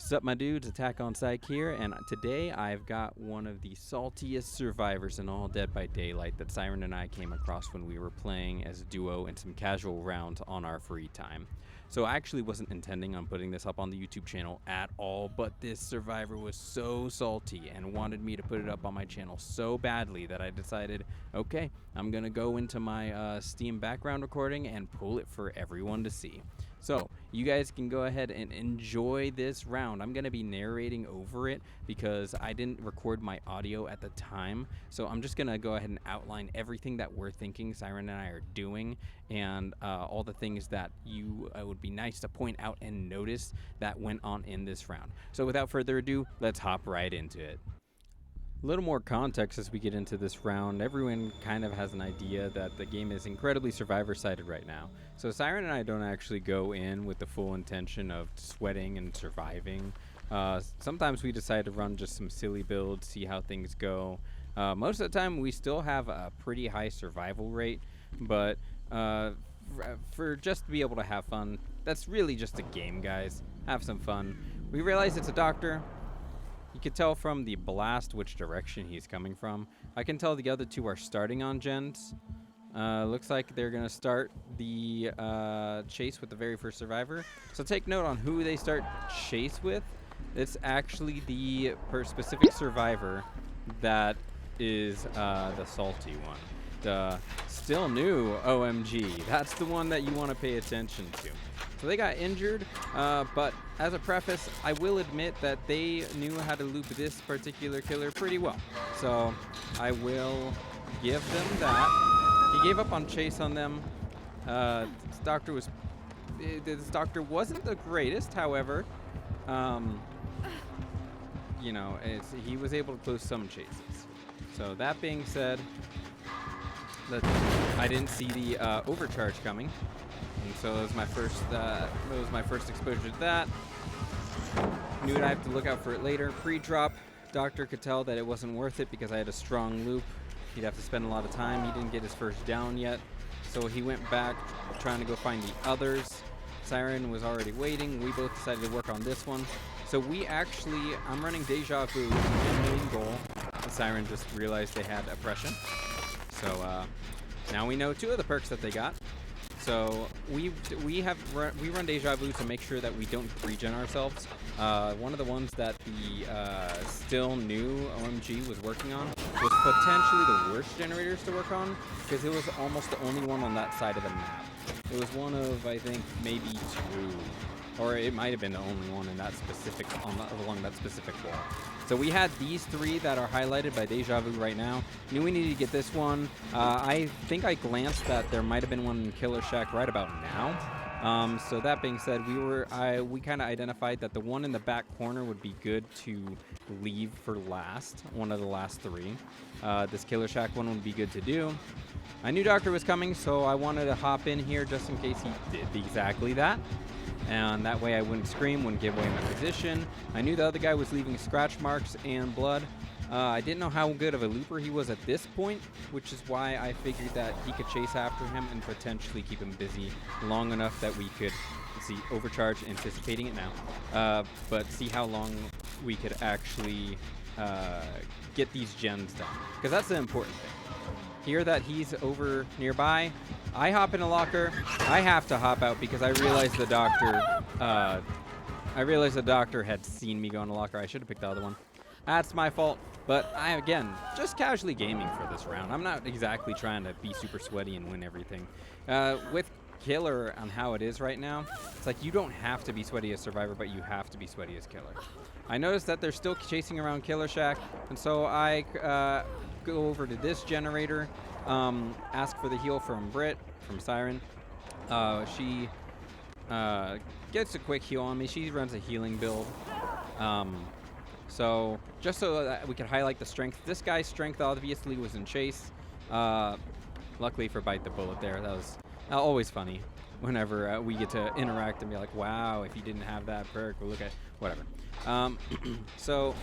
What's up, my dudes? Attack on Psych here, and today I've got one of the saltiest survivors in all Dead by Daylight that Psyren and I came across when we were playing as a duo in some casual rounds on our free time. So I actually wasn't intending on putting this up on the YouTube channel at all, but this survivor was so salty and wanted me to put it up on my channel so badly that I decided, okay, I'm gonna go into my Steam background recording and pull it for everyone to see. So you guys can go ahead and enjoy this round. I'm gonna be narrating over it because I didn't record my audio at the time. So I'm just gonna go ahead and outline everything that we're thinking Psyren and I are doing, and all the things that you would be nice to point out and notice that went on in this round. So without further ado, let's hop right into it. A little more context as we get into this round. Everyone kind of has an idea that the game is incredibly survivor-sided right now. So Psyren and I don't actually go in with the full intention of sweating and surviving. Sometimes we decide to run just some silly builds, see how things go. Most of the time we still have a pretty high survival rate, but for just to be able to have fun, that's really just a game, guys. Have some fun. We realize it's a doctor. You can tell from the blast which direction he's coming from. I can tell the other two are starting on gens. Looks like they're going to start the chase with the very first survivor. So take note on who they start chase with. It's actually the specific survivor that is the salty one. The still new OMG. That's the one that you want to pay attention to. So they got injured, but as a preface, I will admit that they knew how to loop this particular killer pretty well. So I will give them that. He gave up on chase on them. This doctor wasn't the greatest, however, you know, he was able to close some chases. So that being said, I didn't see the overcharge coming. And so that was my first exposure to that. Knew I'd have to look out for it later. Pre-drop, doctor could tell that it wasn't worth it because I had a strong loop. He'd have to spend a lot of time. He didn't get his first down yet, so he went back trying to go find the others. Psyren was already waiting. We both decided to work on this one. So I'm running Deja Vu in main goal. And Psyren just realized they had oppression. So now we know two of the perks that they got. So we run Deja Vu to make sure that we don't regen ourselves. One of the ones that the still new OMG was working on was potentially the worst generators to work on because it was almost the only one on that side of the map. It was one of, I think, maybe two, or it might have been the only one in that specific along that specific wall. So we had these three that are highlighted by Deja Vu right now. Knew we needed to get this one. I think I glanced that there might have been one in Killer Shack right about now. So that being said, we kind of identified that the one in the back corner would be good to leave for last, one of the last three. This Killer Shack one would be good to do. I knew Doctor was coming, so I wanted to hop in here just in case he did exactly that. And that way I wouldn't scream, wouldn't give away my position. I knew the other guy was leaving scratch marks and blood. I didn't know how good of a looper he was at this point, which is why I figured that he could chase after him and potentially keep him busy long enough that we could see overcharge, anticipating it now, but see how long we could actually get these gens done, because that's the important thing. Hear that he's over nearby. I hop in a locker. I have to hop out because I realized the doctor had seen me go in a locker. I should have picked the other one. That's my fault. But again, just casually gaming for this round. I'm not exactly trying to be super sweaty and win everything. With Killer on how it is right now, it's like you don't have to be sweaty as Survivor, but you have to be sweaty as Killer. I noticed that they're still chasing around Killer Shack, and so I go over to this generator, ask for the heal from Psyren. She gets a quick heal on me. She runs a healing build. So just so that we could highlight the strength. This guy's strength obviously was in chase. Luckily for Bite the Bullet there. That was always funny whenever we get to interact and be like, wow, if you didn't have that perk, we'll look at whatever. So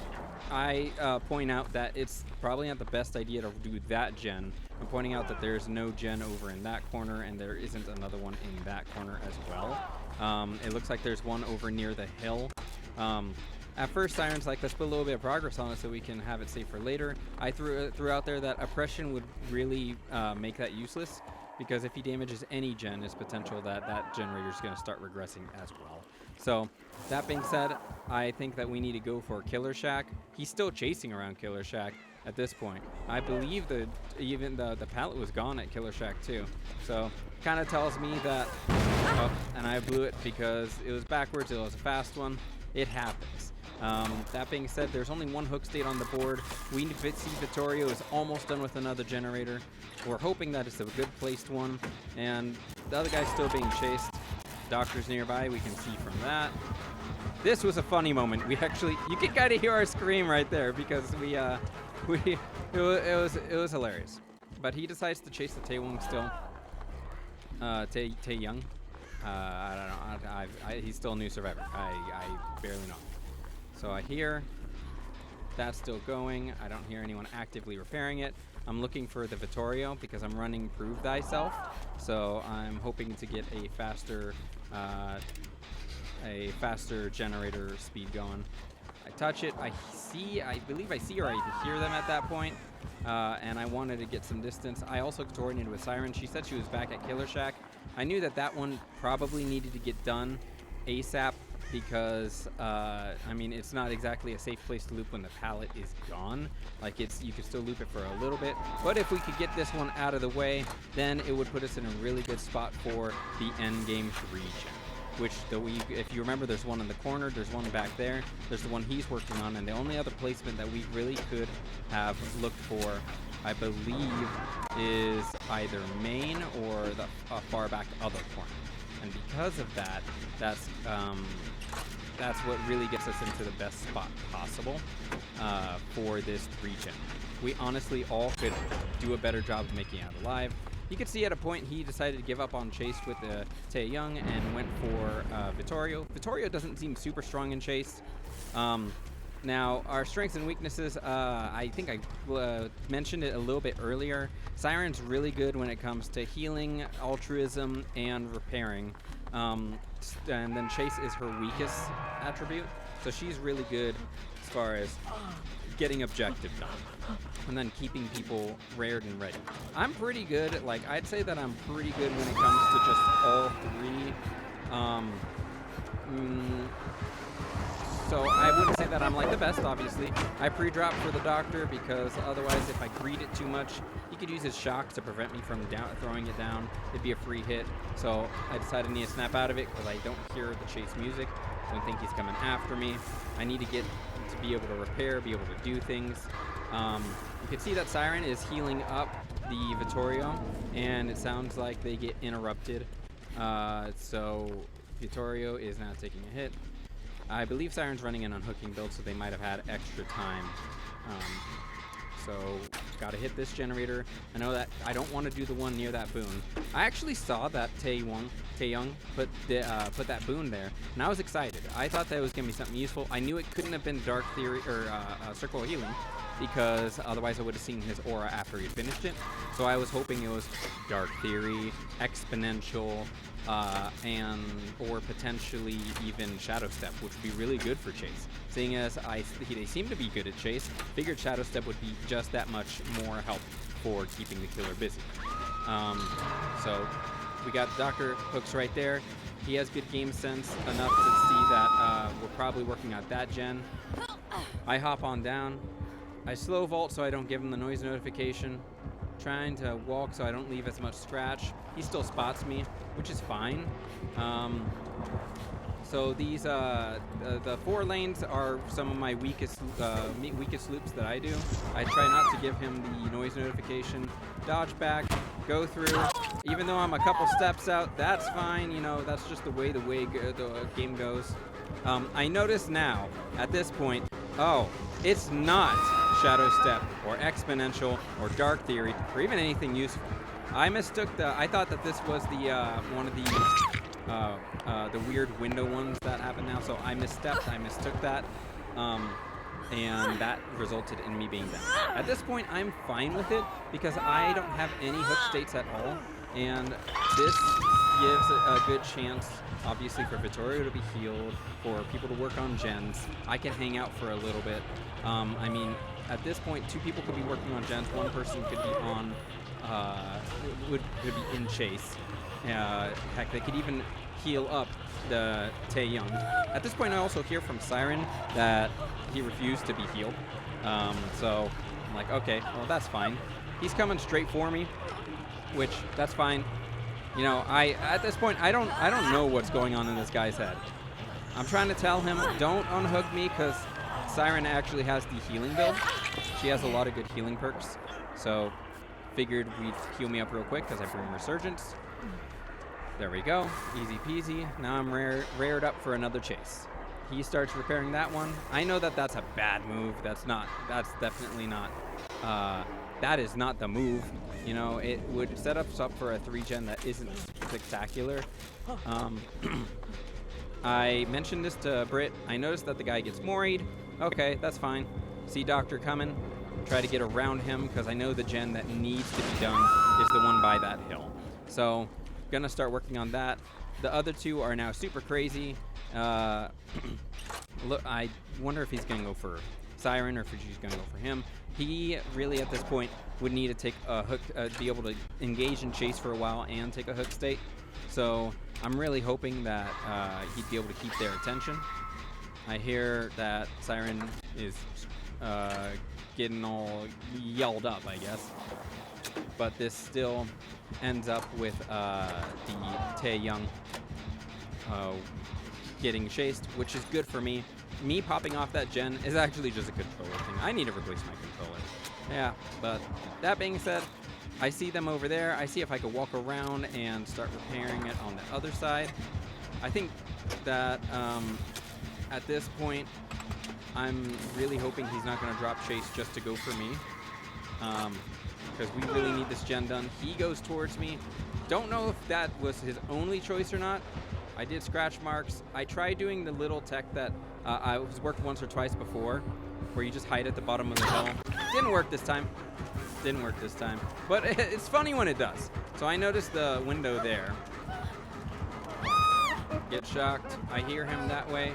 I point out that it's probably not the best idea to do that gen. I'm pointing out that there's no gen over in that corner, and there isn't another one in that corner as well. It looks like there's one over near the hill At first, Siren's like, let's put a little bit of progress on it so we can have it safe for later. I threw out there that oppression would really make that useless, because if he damages any gen, it's potential that that generator is going to start regressing as well. So that being said, I think that we need to go for Killer Shack. He's still chasing around Killer Shack at this point. I believe that even the pallet was gone at Killer Shack too. So kind of tells me that, oh, and I blew it because it was backwards. It was a fast one. It happens. That being said, there's only one hook state on the board. We see Vittorio is almost done with another generator. We're hoping that it's a good placed one, and the other guy's still being chased. Doctor's nearby, we can see from that. This was a funny moment. We actually, you can kind of hear our scream right there, because it was hilarious. But he decides to chase the Taewong still. Tae-young. I don't know. He's still a new survivor. I barely know. So I hear that's still going. I don't hear anyone actively repairing it. I'm looking for the Vittorio because I'm running Prove Thyself. So I'm hoping to get a faster generator speed going. I touch it. I believe I see or I hear them at that point. And I wanted to get some distance. I also coordinated with Siren. She said she was back at Killer Shack. I knew that that one probably needed to get done ASAP because, I mean, it's not exactly a safe place to loop when the pallet is gone. Like, you could still loop it for a little bit. But if we could get this one out of the way, then it would put us in a really good spot for the endgame region. Which, if you remember, there's one in the corner, there's one back there, there's the one he's working on, and the only other placement that we really could have looked for, I believe, is either main or the far back other corner. And because of that, that's what really gets us into the best spot possible for this region. We honestly all could do a better job of making it out alive. You could see at a point he decided to give up on chase with Tae-young and went for Vittorio. Vittorio doesn't seem super strong in chase. Now, our strengths and weaknesses, I think I mentioned it a little bit earlier. Siren's really good when it comes to healing, altruism, and repairing. And then chase is her weakest attribute. So she's really good as far as getting objective done. And then keeping people rared and ready. I'm pretty good. Like, I'd say that I'm pretty good when it comes to just all three. So I wouldn't say that I'm like the best, obviously. I pre-drop for the doctor because otherwise if I greed it too much, he could use his shock to prevent me from throwing it down. It'd be a free hit. So I decided I need to snap out of it because I don't hear the chase music. I don't think he's coming after me. I need to get to be able to repair, be able to do things. You can see that Siren is healing up the Vittorio, and it sounds like they get interrupted. So Vittorio is now taking a hit. I believe Siren's running an unhooking build, so they might have had extra time. So gotta hit this generator. I know that I don't want to do the one near that boon. I actually saw that Tae-young put that boon there, and I was excited. I thought that was gonna be something useful. I knew it couldn't have been Dark Theory or Circle of Healing, because otherwise I would have seen his aura after he finished it. So I was hoping it was Dark Theory, Exponential, or potentially even Shadow Step, which would be really good for chase. Seeing as they seem to be good at chase, figured Shadow Step would be just that much more help for keeping the killer busy. So we got Dr. Hooks right there. He has good game sense enough to see that we're probably working out that gen. I hop on down. I slow vault so I don't give him the noise notification. Trying to walk so I don't leave as much scratch. He still spots me, which is fine. So these the 4 lanes are some of my weakest loops that I do. I try not to give him the noise notification. Dodge back, go through. Even though I'm a couple steps out, that's fine. You know, that's just the way the game goes. I notice now at this point, oh, it's not Shadow Step or Exponential or Dark Theory or even anything useful. I thought that this was the one of the weird window ones that happen now, so I misstepped. I mistook that, and that resulted in me being down. At this point, I'm fine with it because I don't have any hook states at all, and this gives a good chance, obviously, for Vittorio to be healed, for people to work on gens. I can hang out for a little bit. I mean, at this point, 2 people could be working on gens. 1 person could be on, could be in chase. Heck, they could even heal up the Tae-young. At this point, I also hear from Psyren that he refused to be healed. So I'm like, okay, well, that's fine. He's coming straight for me, which that's fine. You know, at this point, I don't know what's going on in this guy's head. I'm trying to tell him, don't unhook me, because Psyren actually has the healing build. She has a lot of good healing perks. So figured we'd heal me up real quick because I bring Resurgence. There we go. Easy peasy. Now I'm rared up for another chase. He starts repairing that one. I know that that's a bad move. That's definitely not. That is not the move. You know, it would set us up for a 3-gen that isn't spectacular. I mentioned this to Britt. I noticed that the guy gets moried. Okay, that's fine. See Doctor coming. Try to get around him because I know the gen that needs to be done is the one by that hill. So, gonna start working on that. The other 2 are now super crazy. Look, I wonder if he's gonna go for Psyren or if she's gonna go for him. He really, at this point, would need to take a hook, be able to engage and chase for a while and take a hook state. So I'm really hoping that he'd be able to keep their attention. I hear that Psyren is getting all yelled up, I guess. But this still ends up with the Tae-young getting chased, which is good for me. Me popping off that gen is actually just a controller thing. I need to replace my controller. Yeah, but that being said, I see them over there. I see if I could walk around and start repairing it on the other side. I think that at this point, I'm really hoping he's not going to drop chase just to go for me. Because we really need this gen done. He goes towards me. Don't know if that was his only choice or not. I did scratch marks. I tried doing the little tech that I was worked once or twice before, where you just hide at the bottom of the hill. Didn't work this time. Didn't work this time. But it's funny when it does. So I noticed the window there. Get shocked. I hear him that way.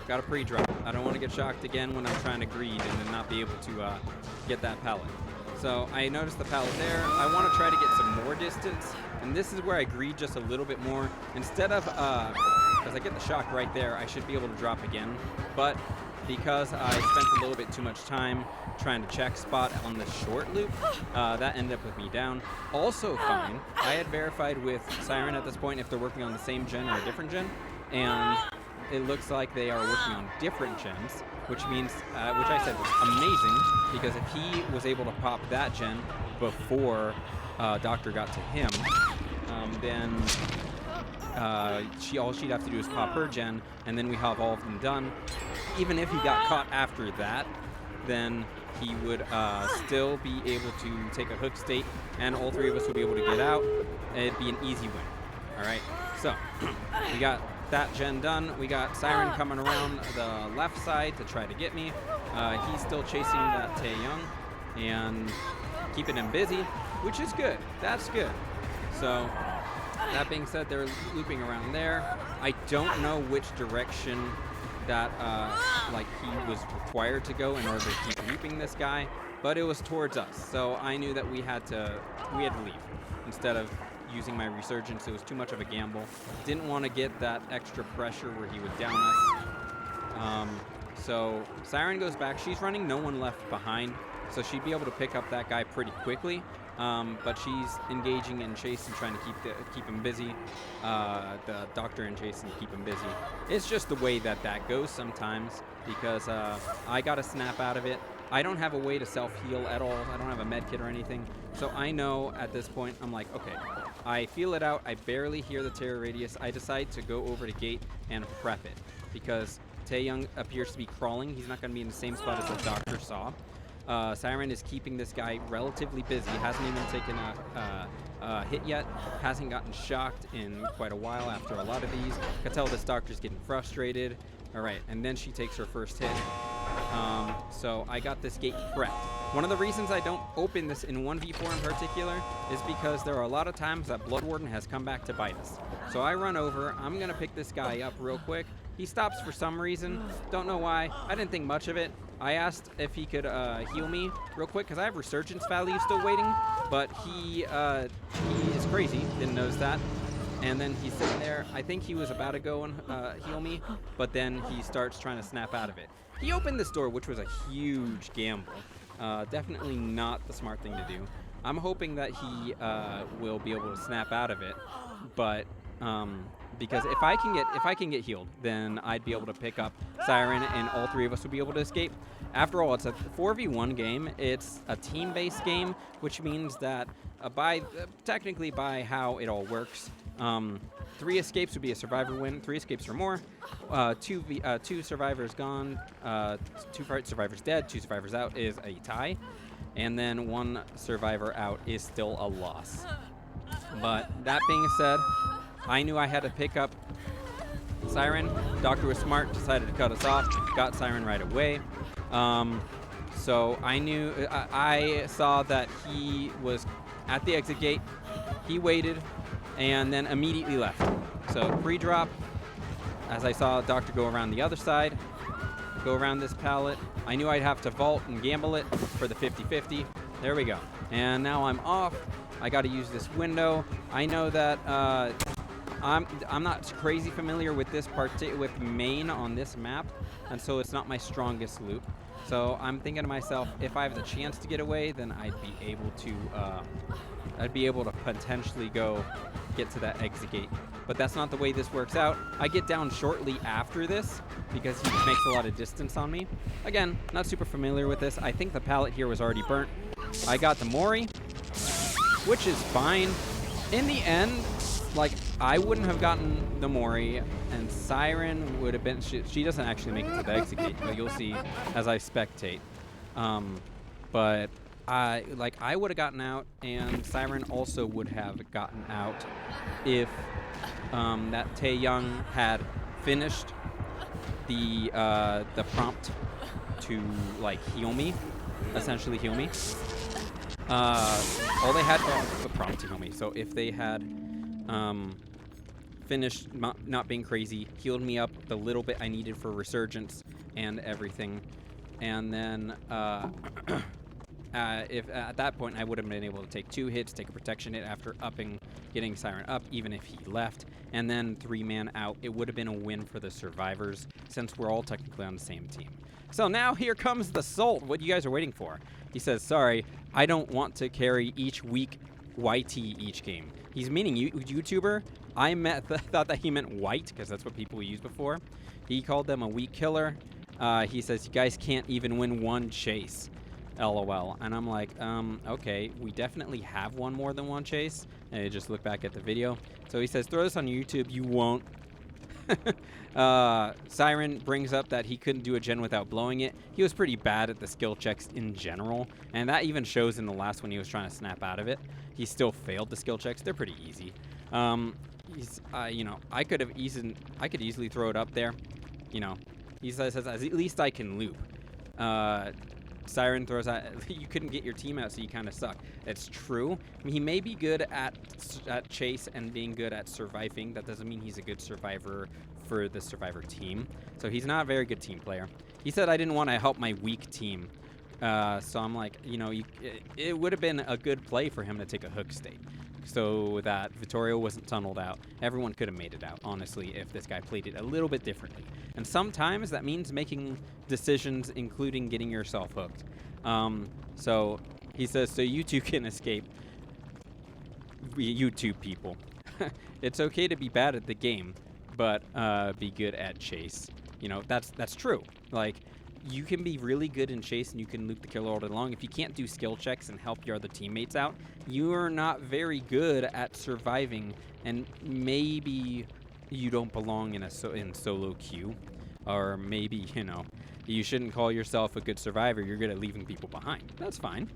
Got a pre-drop. I don't want to get shocked again when I'm trying to greed and then not be able to get that pallet. So I noticed the pallet there. I want to try to get some more distance. And this is where I greed just a little bit more. Instead of, because I get the shock right there, I should be able to drop again. But because I spent a little bit too much time trying to check spot on the short loop, that ended up with me down. Also fine, I had verified with Psyren at this point if they're working on the same gen or a different gen. And it looks like they are working on different gens, which means, which I said was amazing, because if he was able to pop that gen before Doctor got to him, then all she'd have to do is pop her gen, and then we have all of them done. Even if he got caught after that, then he would still be able to take a hook state, and all 3 of us would be able to get out. It'd be an easy win. All right, so we got that gen done. We got Psyren coming around the left side to try to get me. He's still chasing that Tae-young and keeping him busy, which is good. That's good. So that being said, they're looping around there. I don't know which direction that like he was required to go in order to keep looping this guy, but it was towards us. So I knew that we had to leave instead of using my resurgence. It was too much of a gamble. Didn't want to get that extra pressure where he would down us. So Psyren goes back. She's running no one left behind, so she'd be able to pick up that guy pretty quickly. But she's engaging in chase and trying to keep him busy. The Doctor in chase and keep him busy. It's just the way that goes sometimes, because I got to snap out of it. I don't have a way to self-heal at all. I don't have a med kit or anything. So I know at this point, I'm like, okay, I feel it out. I barely hear the terror radius. I decide to go over to gate and prep it, because Tae-young appears to be crawling. He's not going to be in the same spot as the Doctor saw. Psyren is keeping this guy relatively busy. Hasn't even taken a hit yet. Hasn't gotten shocked in quite a while after a lot of these. Can tell this Doctor's getting frustrated. All right, and then she takes her first hit. So I got this gate prepped. One of the reasons I don't open this in 1v4 in particular is because there are a lot of times that Blood Warden has come back to bite us. So I run over, I'm going to pick this guy up real quick. He stops for some reason, don't know why. I didn't think much of it. I asked if he could heal me real quick because I have Resurgence value still waiting, but he is crazy, didn't notice that. And then he's sitting there. I think he was about to go and heal me, but then he starts trying to snap out of it. He opened this door, which was a huge gamble. Definitely not the smart thing to do. I'm hoping that he will be able to snap out of it, but because if I can get healed, then I'd be able to pick up Psyren, and all three of us would be able to escape. After all, it's a 4v1 game. It's a team-based game, which means that technically by how it all works, 3 escapes would be a survivor win. 3 escapes or more. 2 survivors gone. 2 survivors dead. 2 survivors out is a tie, and then 1 survivor out is still a loss. But that being said, I knew I had to pick up Psyren. Doctor was smart, decided to cut us off. Got Psyren right away. So I knew I saw that he was at the exit gate. He waited and then immediately left. So pre-drop, as I saw Doctor go around the other side, go around this pallet, I knew I'd have to vault and gamble it for the 50-50. There we go. And now I'm off. I got to use this window. I know that I'm not crazy familiar with this with main on this map, and so it's not my strongest loop. So I'm thinking to myself, if I have the chance to get away, then I'd be able to potentially go get to that exit gate. But that's not the way this works out. I get down shortly after this because he makes a lot of distance on me. Again, not super familiar with this. I think the pallet here was already burnt. I got the Mori, which is fine. In the end, like, I wouldn't have gotten the Mori, and Psyren would have been... She doesn't actually make it to the exit gate, but you'll see as I spectate. But I would have gotten out, and Psyren also would have gotten out if that Taeyong had finished the prompt to, like, heal me, essentially heal me. All they had the prompt to heal me. So if they had finished not being crazy, healed me up the little bit I needed for Resurgence and everything, and then if at that point I would have been able to take 2 hits, take a protection hit after getting Psyren up, even if he left, and then 3-man out, it would have been a win for the survivors since we're all technically on the same team. So now here comes the Salt, what you guys are waiting for. He says, sorry, I don't want to carry each week YT each game. He's meaning YouTuber. I thought that he meant white, because that's what people used before. He called them a weak killer. He says, you guys can't even win 1 chase. LOL. And I'm like, okay, we definitely have won more than 1 chase. And I just look back at the video. So he says, throw this on YouTube. You won't. Psyren brings up that he couldn't do a gen without blowing it. He was pretty bad at the skill checks in general, and that even shows in the last one he was trying to snap out of it. He still failed the skill checks. They're pretty easy. You know, I could easily throw it up there. You know, he says at least I can loop. Psyren throws out, you couldn't get your team out, so you kind of suck. It's true. I mean, he may be good at chase and being good at surviving. That doesn't mean he's a good survivor for the survivor team. So he's not a very good team player. He said I didn't want to help my weak team. So I'm like, you know, it would have been a good play for him to take a hook state so that Vittorio wasn't tunneled out. Everyone could have made it out, honestly, if this guy played it a little bit differently. And sometimes that means making decisions, including getting yourself hooked. So he says, so you two can escape. YouTube people. It's okay to be bad at the game, but be good at chase. You know, that's true. Like, you can be really good in chase and you can loop the kill all day long. If you can't do skill checks and help your other teammates out, you are not very good at surviving, and maybe you don't belong in solo queue, or maybe, you know, you shouldn't call yourself a good survivor. You're good at leaving people behind. That's fine.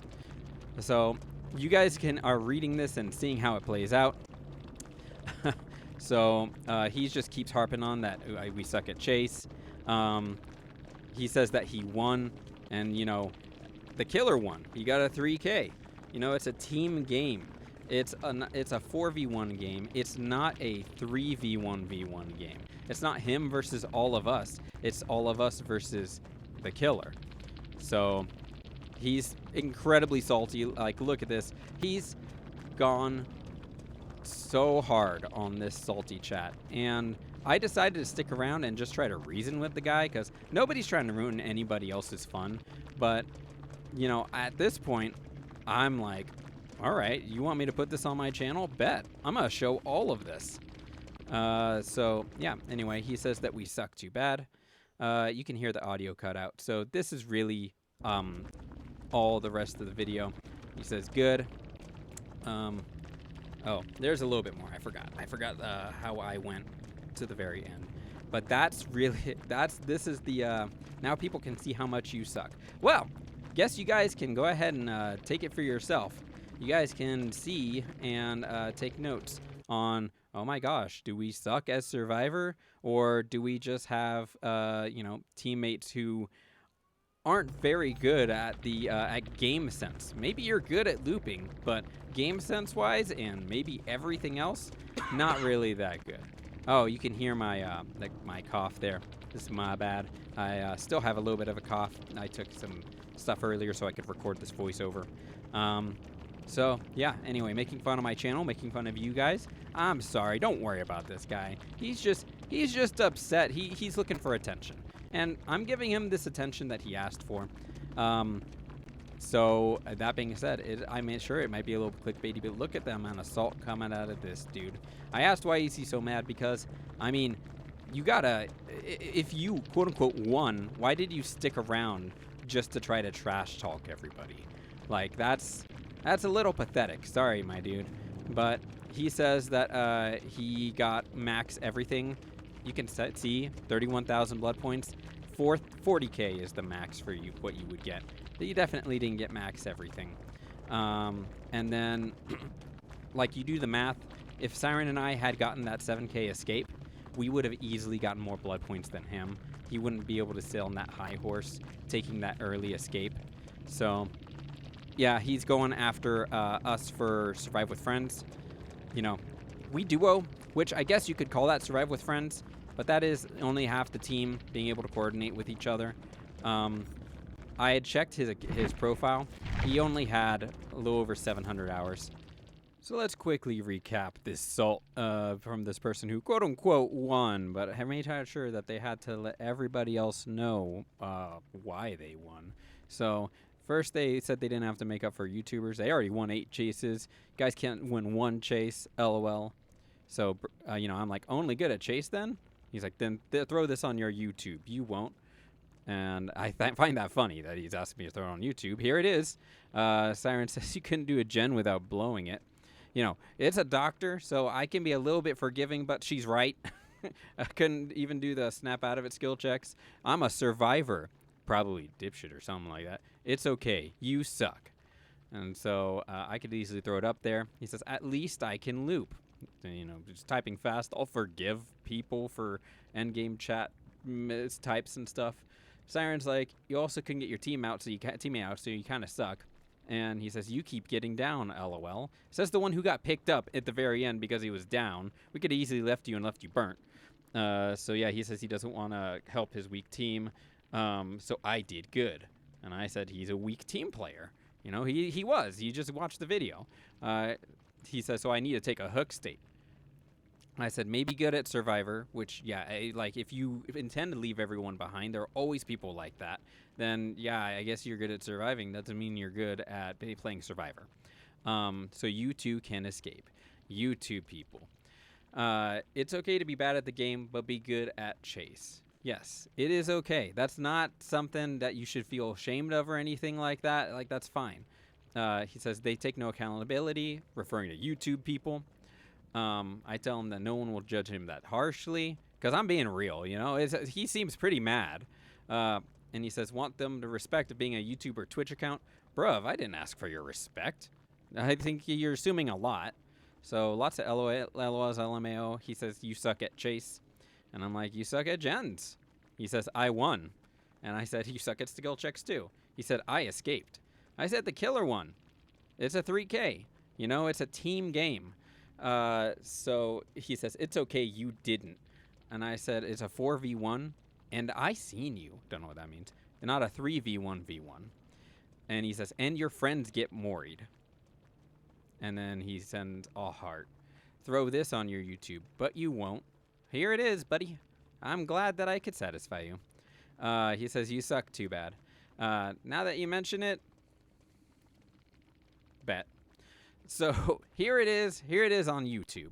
So you guys are reading this and seeing how it plays out. So he just keeps harping on that we suck at chase. He says that he won, and, you know, the killer won. He got a 3K. You know, it's a team game. It's a 4v1 game. It's not a 3v1v1 game. It's not him versus all of us. It's all of us versus the killer. So he's incredibly salty. Like, look at this. He's gone so hard on this salty chat. And I decided to stick around and just try to reason with the guy, because nobody's trying to ruin anybody else's fun. But, you know, at this point, I'm like, all right, you want me to put this on my channel? Bet. I'm going to show all of this. So, yeah, anyway, he says that we suck too bad. You can hear the audio cut out. So this is really all the rest of the video. He says good. Oh, there's a little bit more. I forgot how I went to the very end. But that's really, this is the, now people can see how much you suck. Well, guess you guys can go ahead and take it for yourself. You guys can see and take notes on, oh my gosh, do we suck as Survivor? Or do we just have, you know, teammates who aren't very good at the at game sense? Maybe you're good at looping, but game sense wise and maybe everything else, not really that good. Oh, you can hear my my cough there. This is my bad. I still have a little bit of a cough. I took some stuff earlier so I could record this voiceover. So yeah, anyway, making fun of my channel, making fun of you guys. I'm sorry, don't worry about this guy. He's just upset. He's looking for attention. And I'm giving him this attention that he asked for. So that being said, I'm sure it might be a little clickbaity, but look at the amount of salt coming out of this dude. I asked why is he so mad, because, I mean, you gotta, if you quote unquote won, why did you stick around just to try to trash talk everybody? Like, that's a little pathetic. Sorry, my dude. But he says that he got max everything. You can see 31,000 blood points. 40k is the max for you, what you would get. But you definitely didn't get max everything. And then, like, you do the math. If Psyren and I had gotten that 7k escape, we would have easily gotten more blood points than him. He wouldn't be able to sit on that high horse, taking that early escape. So, yeah, he's going after us for Survive with Friends. You know, we duo, which I guess you could call that Survive with Friends, but that is only half the team being able to coordinate with each other. I had checked his profile. He only had a little over 700 hours. So let's quickly recap this salt from this person who quote unquote won, but I made sure that they had to let everybody else know why they won. So first, they said they didn't have to make up for YouTubers. They already won 8 chases. You guys can't win 1 chase, LOL. So, you know, I'm like, only good at chase then? He's like, then throw this on your YouTube. You won't. And I find that funny that he's asking me to throw it on YouTube. Here it is. Psyren says you couldn't do a gen without blowing it. You know, it's a doctor, so I can be a little bit forgiving, but she's right. I couldn't even do the snap out of it skill checks. I'm a survivor. Probably dipshit or something like that. It's okay. You suck. And so I could easily throw it up there. He says, at least I can loop. You know, just typing fast. I'll forgive people for endgame chat types and stuff. Siren's like, you also couldn't get your teammate out, so you kind of suck. And he says, you keep getting down, LOL. Says the one who got picked up at the very end because he was down. We could have easily left you and left you burnt. So yeah, he says he doesn't want to help his weak team. So I did good. And I said he's a weak team player. You know, he was. You just watched the video. He says, so I need to take a hook state. I said, maybe good at Survivor, which, yeah, like, if you intend to leave everyone behind, there are always people like that, then, yeah, I guess you're good at surviving. That doesn't mean you're good at playing Survivor. So you too can escape. You two people. It's okay to be bad at the game, but be good at chase. Yes, it is okay. That's not something that you should feel ashamed of or anything like that. Like, that's fine. He says they take no accountability, referring to YouTube people. I tell him that no one will judge him that harshly, because I'm being real, you know. He seems pretty mad. And he says, want them to respect being a YouTube or Twitch account. Bruv, I didn't ask for your respect. I think you're assuming a lot. So lots of LOLs, LMAO. He says, you suck at chase. And I'm like, you suck at gens. He says, I won. And I said, you suck at skill checks too. He said, I escaped. I said the killer one. It's a 3K. You know, it's a team game. So he says, it's okay, you didn't. And I said, it's a 4v1, and I seen you. Don't know what that means. Not a 3v1v1. And he says, and your friends get worried. And then he sends a heart. Throw this on your YouTube, but you won't. Here it is, buddy. I'm glad that I could satisfy you. He says, you suck too bad. Now that you mention it, bet. So here it is. Here it is on YouTube.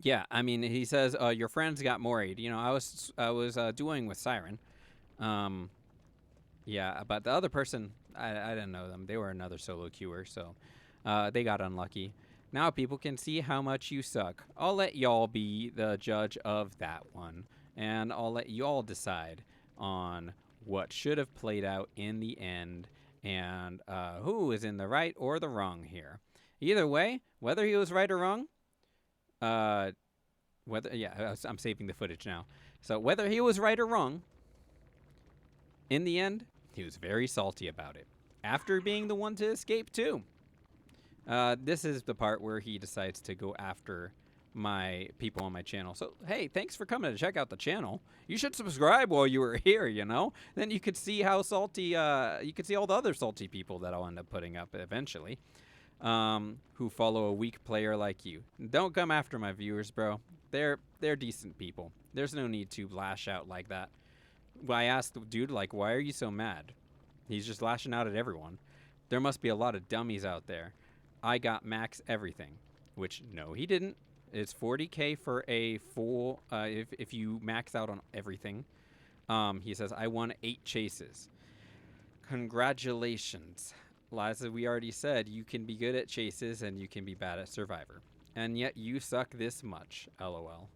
Yeah, I mean, he says, your friends got worried. You know, I was doing with Psyren. Yeah, but the other person, I didn't know them. They were another solo queuer, so they got unlucky. Now people can see how much you suck. I'll let y'all be the judge of that one, and I'll let y'all decide on what should have played out in the end, and who is in the right or the wrong here. Either way, whether he was right or wrong, I'm saving the footage now. So whether he was right or wrong, in the end, he was very salty about it. After being the one to escape too. This is the part where he decides to go after my people on my channel. So, hey, thanks for coming to check out the channel. You should subscribe while you were here, you know? Then you could see how salty, you could see all the other salty people that I'll end up putting up eventually, who follow a weak player like you. Don't come after my viewers, bro. They're decent people. There's no need to lash out like that. I asked the dude, like, why are you so mad? He's just lashing out at everyone. There must be a lot of dummies out there. I got max everything, which no, he didn't. It's 40K for a full, if you max out on everything. He says, I won 8 chases. Congratulations. As we already said, you can be good at chases and you can be bad at Survivor. And yet you suck this much, LOL.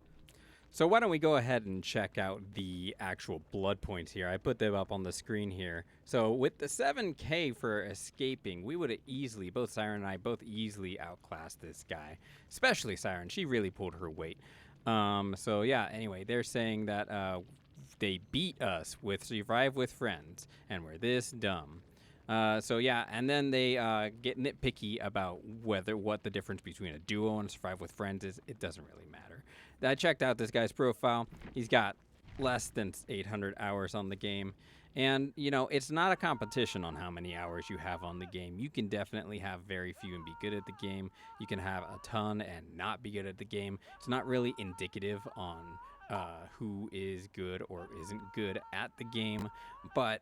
So why don't we go ahead and check out the actual blood points here. I put them up on the screen here. So with the 7K for escaping, we would have easily, both Psyren and I, both easily outclassed this guy. Especially Psyren. She really pulled her weight. So yeah, anyway, they're saying that they beat us with Survive with Friends, and we're this dumb. So yeah, and then they get nitpicky about what the difference between a duo and Survive with Friends is. It doesn't really matter. I checked out this guy's profile. He's got less than 800 hours on the game. And, you know, it's not a competition on how many hours you have on the game. You can definitely have very few and be good at the game. You can have a ton and not be good at the game. It's not really indicative on who is good or isn't good at the game. But,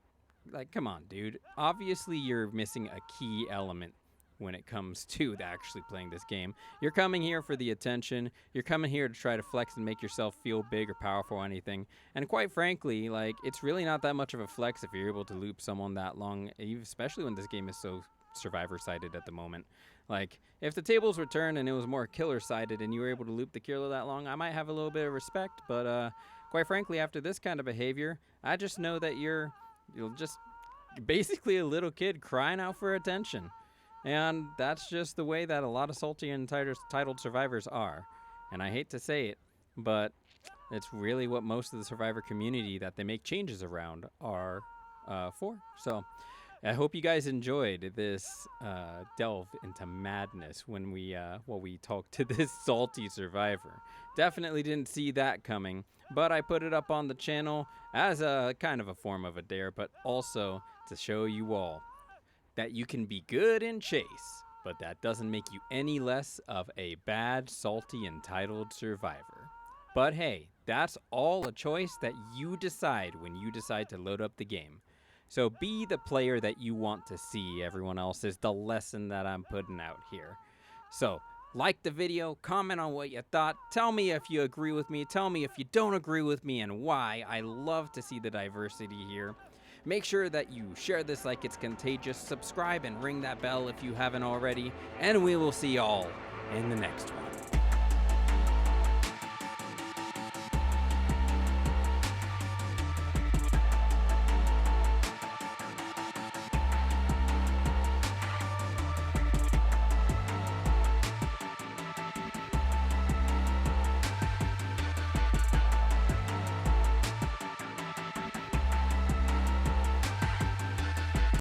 like, come on, dude. Obviously, you're missing a key element when it comes to actually playing this game. You're coming here for the attention. You're coming here to try to flex and make yourself feel big or powerful or anything. And quite frankly, like, it's really not that much of a flex if you're able to loop someone that long, especially when this game is so survivor-sided at the moment. Like, if the tables were turned and it was more killer-sided and you were able to loop the killer that long, I might have a little bit of respect. But quite frankly, after this kind of behavior, I just know that you're just basically a little kid crying out for attention. And that's just the way that a lot of salty and entitled survivors are. And I hate to say it, but it's really what most of the survivor community that they make changes around are for. So I hope you guys enjoyed this delve into madness when we talk to this salty survivor. Definitely didn't see that coming, but I put it up on the channel as a kind of a form of a dare, but also to show you all that you can be good in chase, but that doesn't make you any less of a bad, salty, entitled survivor. But hey, that's all a choice that you decide when you decide to load up the game. So be the player that you want to see. Everyone else is the lesson that I'm putting out here. So like the video, comment on what you thought, tell me if you agree with me, tell me if you don't agree with me and why. I love to see the diversity here. Make sure that you share this like it's contagious, subscribe and ring that bell if you haven't already, and we will see y'all in the next one.